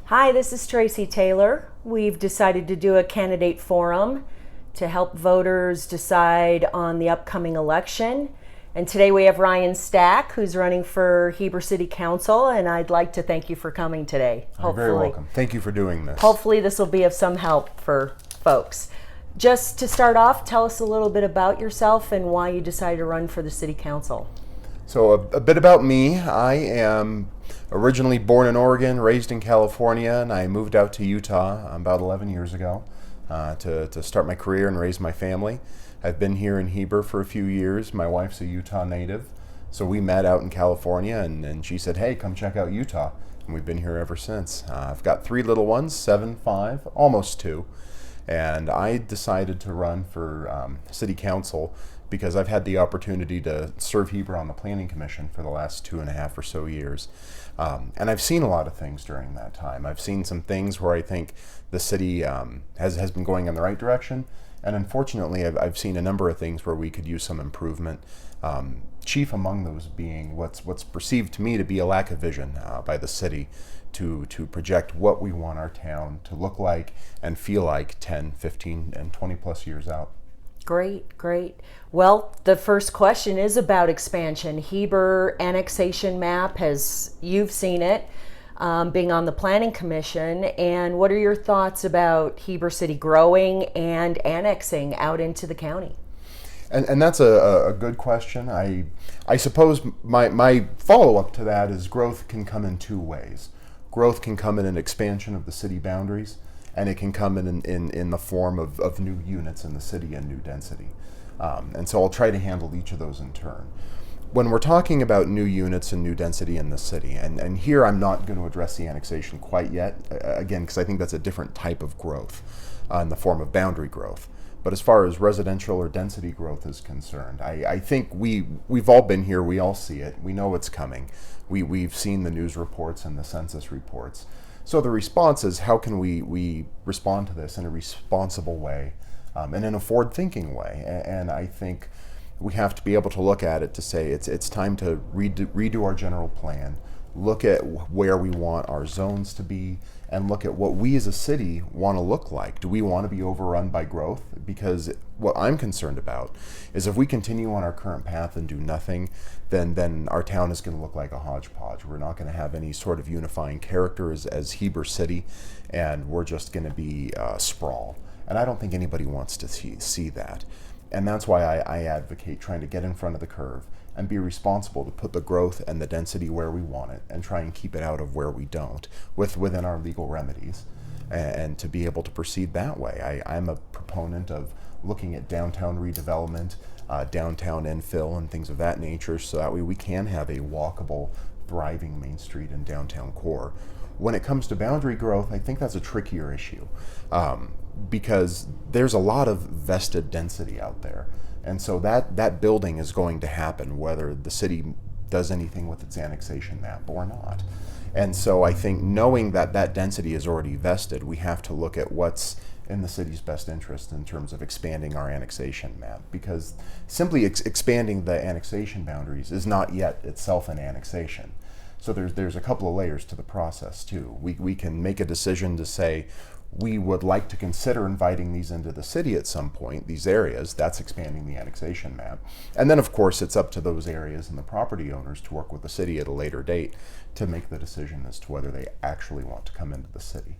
Hi, this is Tracy Taylor. We've decided to do a candidate forum to help voters decide on the upcoming election. And today we have Ryan Stack, who's running for Heber City Council, and I'd like to thank you for coming today. You're very welcome. Thank you for doing this. Hopefully this will be of some help for folks. Just to start off, tell us a little bit about yourself and why you decided to run for the City Council. So a bit about me. I am originally born in Oregon, raised in California, and I moved out to Utah about 11 years ago to start my career and raise my family. I've been here in Heber for a few years. My wife's a Utah native, so we met out in California, and she said, hey, come check out Utah. And we've been here ever since. I've got 3 little ones, 7, 5, almost 2. And I decided to run for City Council because I've had the opportunity to serve Heber on the Planning Commission for the last 2.5 or so years. And I've seen a lot of things during that time. I've seen some things where I think the city has been going in the right direction. And unfortunately, I've seen a number of things where we could use some improvement. Chief among those being what's perceived to me to be a lack of vision by the city to project what we want our town to look like and feel like 10, 15, and 20 plus years out. Great, great. Well, the first question is about expansion. Heber annexation map, you've seen it, being on the Planning Commission. And what are your thoughts about Heber City growing and annexing out into the county? And that's a good question. I suppose my follow-up to that is growth can come in 2 ways. Growth can come in an expansion of the city boundaries, and it can come in the form of new units in the city and new density. And so I'll try to handle each of those in turn. When we're talking about new units and new density in the city, and here I'm not going to address the annexation quite yet, again, because I think that's a different type of growth in the form of boundary growth. But as far as residential or density growth is concerned, I think we've all been here, we all see it, we know it's coming. We've seen the news reports and the census reports. So the response is, how can we respond to this in a responsible way and in a forward-thinking way? And I think we have to be able to look at it to say it's time to redo our general plan, look at where we want our zones to be, and look at what we as a city want to look like. Do we want to be overrun by growth? Because what I'm concerned about is if we continue on our current path and do nothing, then our town is going to look like a hodgepodge. We're not going to have any sort of unifying character as Heber City, and we're just going to be sprawl. And I don't think anybody wants to see that. And that's why I advocate trying to get in front of the curve and be responsible to put the growth and the density where we want it and try and keep it out of where we don't within our legal remedies, and to be able to proceed that way. I'm a proponent of looking at downtown redevelopment, downtown infill, and things of that nature, so that way we can have a walkable, thriving Main Street and downtown core. When it comes to boundary growth, I think that's a trickier issue because there's a lot of vested density out there. And so that building is going to happen whether the city does anything with its annexation map or not. And so I think knowing that density is already vested, we have to look at what's in the city's best interest in terms of expanding our annexation map, because simply expanding the annexation boundaries is not yet itself an annexation. So there's a couple of layers to the process too. We can make a decision to say, we would like to consider inviting these into the city at some point, these areas. That's expanding the annexation map. And then, of course, it's up to those areas and the property owners to work with the city at a later date to make the decision as to whether they actually want to come into the city.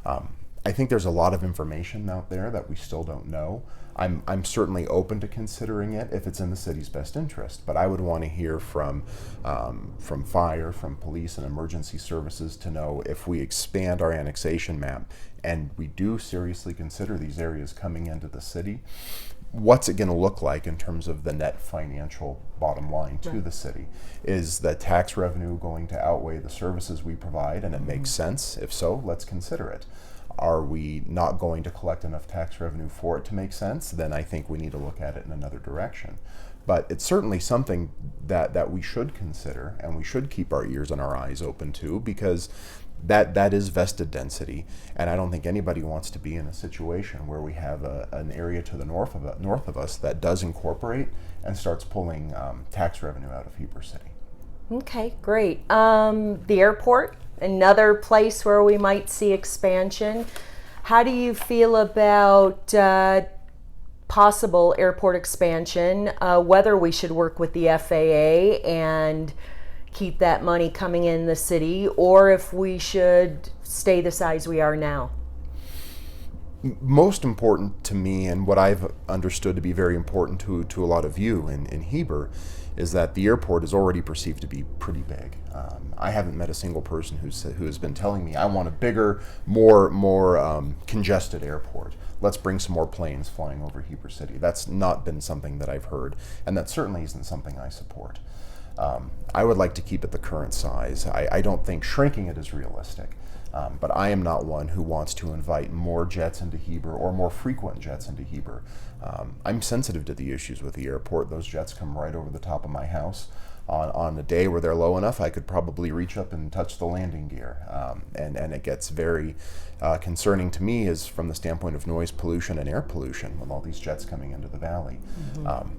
I think there's a lot of information out there that we still don't know. I'm certainly open to considering it if it's in the city's best interest, but I would want to hear from fire, from police and emergency services to know if we expand our annexation map and we do seriously consider these areas coming into the city, what's it going to look like in terms of the net financial bottom line to the city? Is the tax revenue going to outweigh the services we provide, and it makes sense? If so, let's consider it. Are we not going to collect enough tax revenue for it to make sense? Then I think we need to look at it in another direction. But it's certainly something that we should consider, and we should keep our ears and our eyes open to, because that is vested density, and I don't think anybody wants to be in a situation where we have an area to the north of us that does incorporate and starts pulling tax revenue out of Heber City. Okay, great. The airport another place where we might see expansion. How do you feel about possible airport expansion, whether we should work with the FAA and keep that money coming in the city, or if we should stay the size we are now? Most important to me, and what I've understood to be very important to a lot of you in Heber, is that the airport is already perceived to be pretty big. I haven't met a single person who has been telling me, I want a bigger, more congested airport. Let's bring some more planes flying over Heber City. That's not been something that I've heard, and that certainly isn't something I support. I would like to keep it the current size. I don't think shrinking it is realistic. But I am not one who wants to invite more jets into Heber or more frequent jets into Heber. I'm sensitive to the issues with the airport. Those jets come right over the top of my house. On a day where they're low enough, I could probably reach up and touch the landing gear. And it gets very concerning to me is from the standpoint of noise pollution and air pollution with all these jets coming into the valley.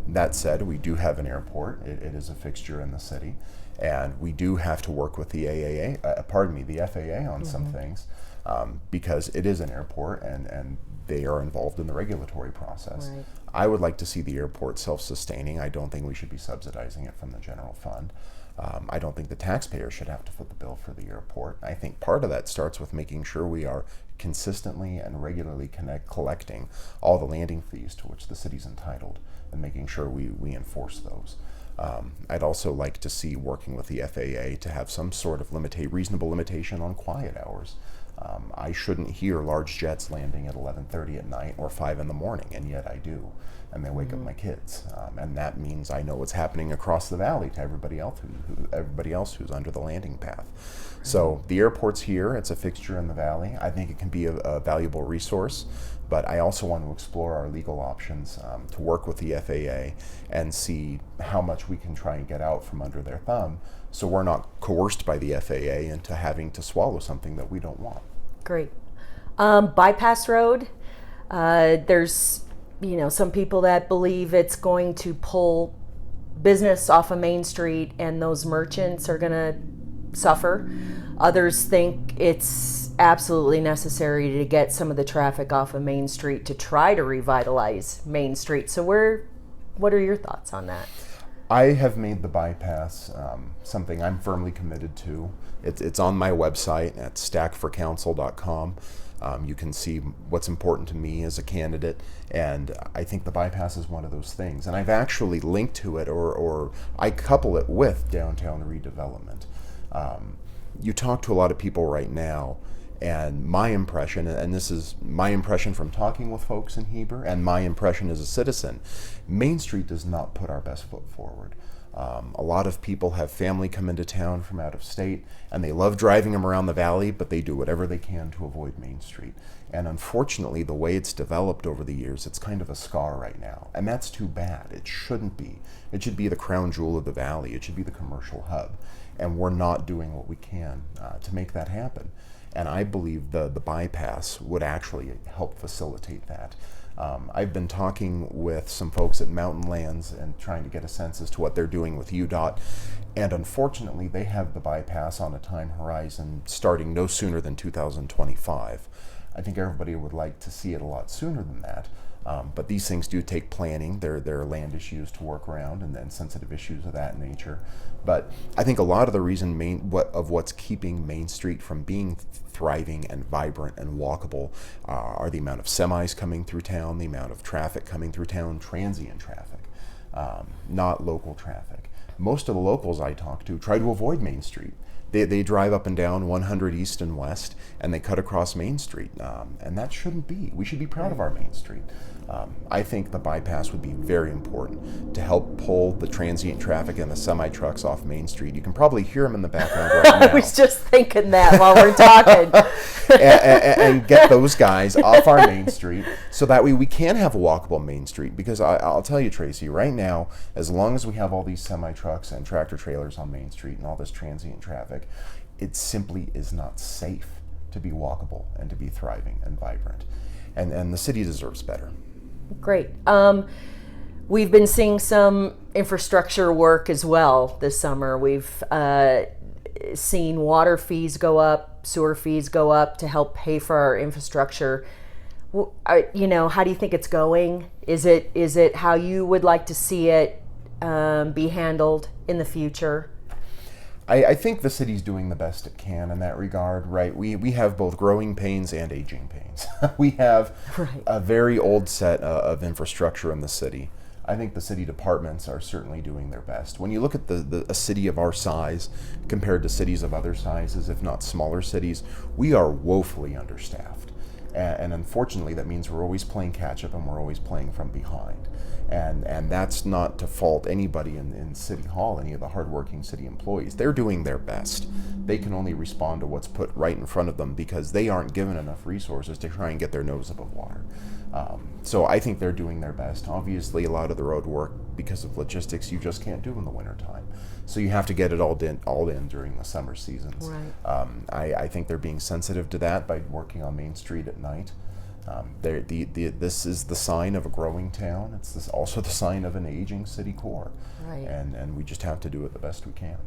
That said, we do have an airport. It is a fixture in the city. And we do have to work with the the FAA on some things because it is an airport and they are involved in the regulatory process. Right. I would like to see the airport self-sustaining. I don't think we should be subsidizing it from the general fund. I don't think the taxpayer should have to foot the bill for the airport. I think part of that starts with making sure we are consistently and regularly collecting all the landing fees to which the city's entitled and making sure we enforce those. I'd also like to see working with the FAA to have some sort of reasonable limitation on quiet hours. I shouldn't hear large jets landing at 11:30 at night or 5 in the morning, and yet I do, and they wake up my kids. And that means I know what's happening across the valley to everybody else who's under the landing path. So the airport's here, it's a fixture in the valley. I think it can be a valuable resource, but I also want to explore our legal options to work with the FAA and see how much we can try and get out from under their thumb so we're not coerced by the FAA into having to swallow something that we don't want. Great. Bypass road, there's some people that believe it's going to pull business off of Main Street and those merchants are going to suffer. Others think it's absolutely necessary to get some of the traffic off of Main Street to try to revitalize Main Street. So what are your thoughts on that? I have made the bypass something I'm firmly committed to. It's on my website at stackforcouncil.com. You can see what's important to me as a candidate, and I think the bypass is one of those things. And I've actually linked to it, or I couple it with downtown redevelopment. You talk to a lot of people right now, and my impression, and this is my impression from talking with folks in Heber, and my impression as a citizen, Main Street does not put our best foot forward. A lot of people have family come into town from out of state, and they love driving them around the valley, but they do whatever they can to avoid Main Street. And unfortunately, the way it's developed over the years, it's kind of a scar right now. And that's too bad. It shouldn't be. It should be the crown jewel of the valley. It should be the commercial hub. And we're not doing what we can to make that happen. And I believe the bypass would actually help facilitate that. I've been talking with some folks at Mountain Lands and trying to get a sense as to what they're doing with UDOT. And unfortunately, they have the bypass on a time horizon starting no sooner than 2025. I think everybody would like to see it a lot sooner than that. But these things do take planning. There are land issues to work around and then sensitive issues of that nature. But I think a lot of the reason what's keeping Main Street from being thriving and vibrant and walkable are the amount of semis coming through town, the amount of traffic coming through town, transient traffic, not local traffic. Most of the locals I talk to try to avoid Main Street. They drive up and down 100 East and West, and they cut across Main Street, and that shouldn't be. We should be proud of our Main Street. I think the bypass would be very important to help pull the transient traffic and the semi-trucks off Main Street. You can probably hear them in the background right now. I was just thinking that while we're talking. and get those guys off our Main Street so that way we can have a walkable Main Street. Because I'll tell you, Tracy, right now, as long as we have all these semi-trucks and tractor trailers on Main Street and all this transient traffic, it simply is not safe to be walkable and to be thriving and vibrant. And the city deserves better. Great. We've been seeing some infrastructure work as well this summer. seen water fees go up, sewer fees go up to help pay for our infrastructure. How do you think it's going? Is it how you would like to see it be handled in the future? I think the city's doing the best it can in that regard, right? We have both growing pains and aging pains. We have Right. a very old set of infrastructure in the city. I think the city departments are certainly doing their best. When you look at a city of our size compared to cities of other sizes, if not smaller cities, we are woefully understaffed. And unfortunately, that means we're always playing catch up and we're always playing from behind. And that's not to fault anybody in City Hall, any of the hardworking city employees. They're doing their best. They can only respond to what's put right in front of them because they aren't given enough resources to try and get their nose above water. So I think they're doing their best. Obviously, a lot of the road work, because of logistics, you just can't do in the wintertime. So you have to get it all in during the summer seasons. Right. I think they're being sensitive to that by working on Main Street at night. This is the sign of a growing town. It's also the sign of an aging city core. Right. And we just have to do it the best we can.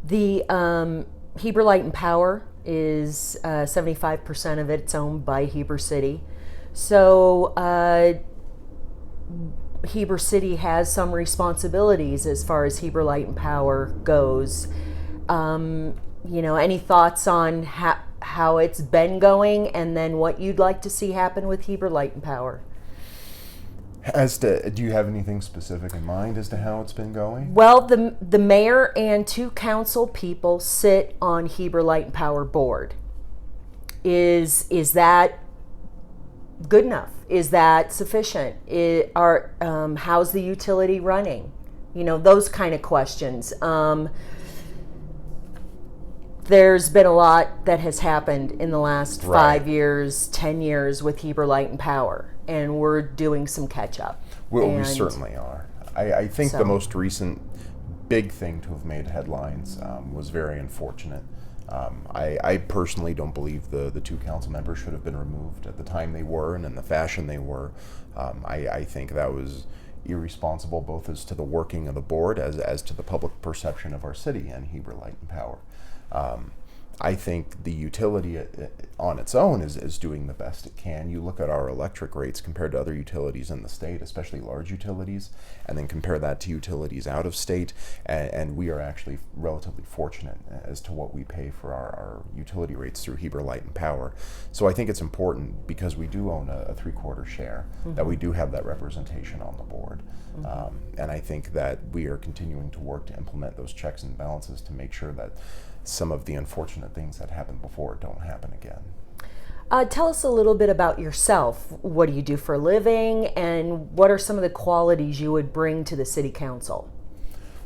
The Heber Light and Power is 75% of it's owned by Heber City. So Heber City has some responsibilities as far as Heber Light and Power goes. Any thoughts on how it's been going, and then what you'd like to see happen with Heber Light and Power? Do you have anything specific in mind as to how it's been going? Well, the mayor and 2 council people sit on Heber Light and Power board. Is that good enough? Is that sufficient? How's the utility running? Those kind of questions. There's been a lot that has happened in the last Right. 5 years, 10 years with Heber Light and Power, and we're doing some catch up. Well, we And certainly are. I think so- the most recent big thing to have made headlines was very unfortunate. I personally don't believe the 2 council members should have been removed at the time they were and in the fashion they were. I think that was irresponsible, both as to the working of the board as to the public perception of our city and Heber Light and Power. I think the utility on its own is doing the best it can. You look at our electric rates compared to other utilities in the state, especially large utilities, and then compare that to utilities out of state, and we are actually relatively fortunate as to what we pay for our utility rates through Heber Light and Power. So I think it's important, because we do own a 3/4 share, that we do have that representation on the board. And I think that we are continuing to work to implement those checks and balances to make sure that some of the unfortunate things that happened before don't happen again. Tell us a little bit about yourself. What do you do for a living, and what are some of the qualities you would bring to the city council?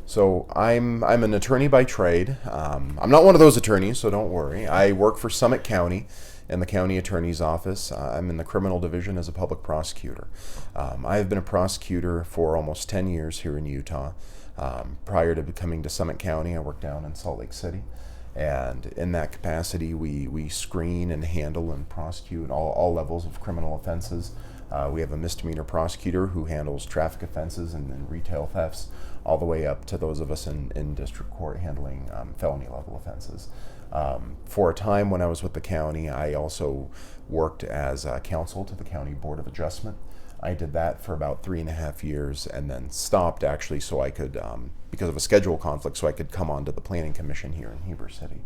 So I'm an attorney by trade. I'm not one of those attorneys, so don't worry. I work for Summit County in the county attorney's office. I'm in the criminal division as a public prosecutor. I have been a prosecutor for almost 10 years here in Utah. Prior to coming to Summit County, I worked down in Salt Lake City. And in that capacity, we screen and handle and prosecute all levels of criminal offenses. We have a misdemeanor prosecutor who handles traffic offenses and retail thefts, all the way up to those of us in district court handling felony level offenses. For a time when I was with the county, I also worked as counsel to the County Board of Adjustment. I did that for about 3.5 years and then stopped, actually, so I could, because of a schedule conflict, so I could come onto the Planning Commission here in Heber City.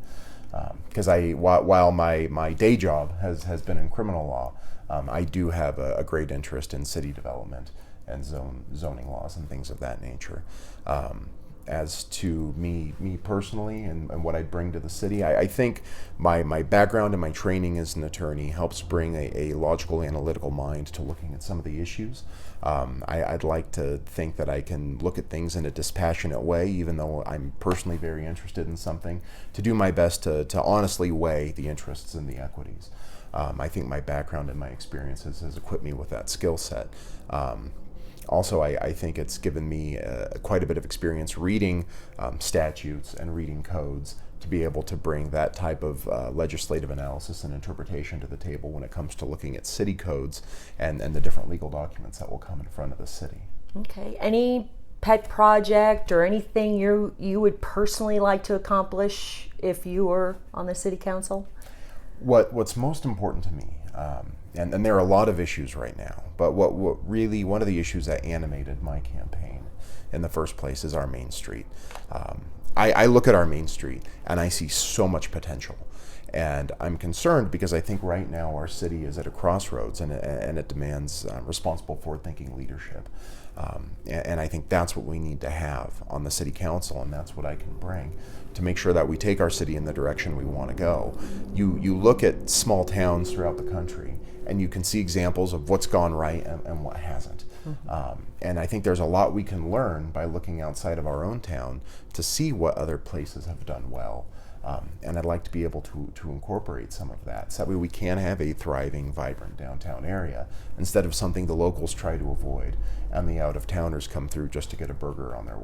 Because while my day job has been in criminal law, I do have a great interest in city development and zoning laws and things of that nature. As to me personally and what I bring to the city, I think my background and my training as an attorney helps bring a logical, analytical mind to looking at some of the issues. I'd like to think that I can look at things in a dispassionate way, even though I'm personally very interested in something, to do my best to honestly weigh the interests and the equities. I think my background and my experiences has equipped me with that skill set. Also, I think it's given me quite a bit of experience reading statutes and reading codes to be able to bring that type of legislative analysis and interpretation to the table when it comes to looking at city codes and the different legal documents that will come in front of the city. Okay. Any pet project or anything you would personally like to accomplish if you were on the city council? What's most important to me, and there are a lot of issues right now, but what really, one of the issues that animated my campaign in the first place is our Main Street. I look at our Main Street and I see so much potential. And I'm concerned because I think right now our city is at a crossroads, and it demands responsible, forward-thinking leadership. And I think that's what we need to have on the city council, and that's what I can bring to make sure that we take our city in the direction we want to go. You look at small towns throughout the country, and you can see examples of what's gone right and what hasn't. And I think there's a lot we can learn by looking outside of our own town to see what other places have done well. And I'd like to be able to incorporate some of that, so that way we can have a thriving, vibrant downtown area instead of something the locals try to avoid and the out-of-towners come through just to get a burger on their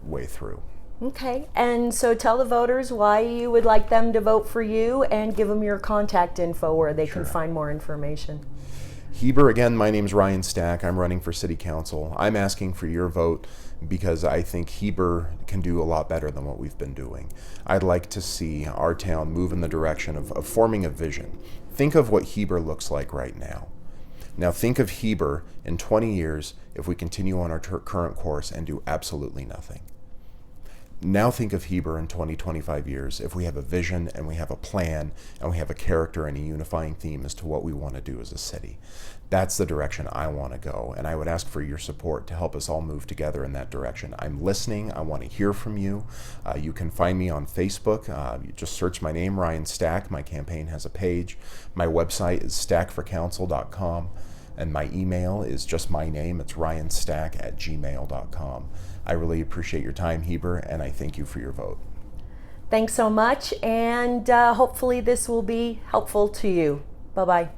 way through. Okay, and so tell the voters why you would like them to vote for you, and give them your contact info where they can find more information. Heber, again, my name's Ryan Stack. I'm running for City Council. I'm asking for your vote because I think Heber can do a lot better than what we've been doing. I'd like to see our town move in the direction of forming a vision. Think of what Heber looks like right now. Now think of Heber in 20 years if we continue on our current course and do absolutely nothing. Now think of Heber in 20, 25 years if we have a vision and we have a plan and we have a character and a unifying theme as to what we want to do as a city. That's the direction I want to go, and I would ask for your support to help us all move together in that direction. I'm listening. I want to hear from you. You can find me on Facebook. You just search my name, Ryan Stack. My campaign has a page. My website is stackforcouncil.com, and my email is just my name. It's ryanstack@gmail.com. I really appreciate your time, Heber, and I thank you for your vote. Thanks so much, and hopefully this will be helpful to you. Bye-bye.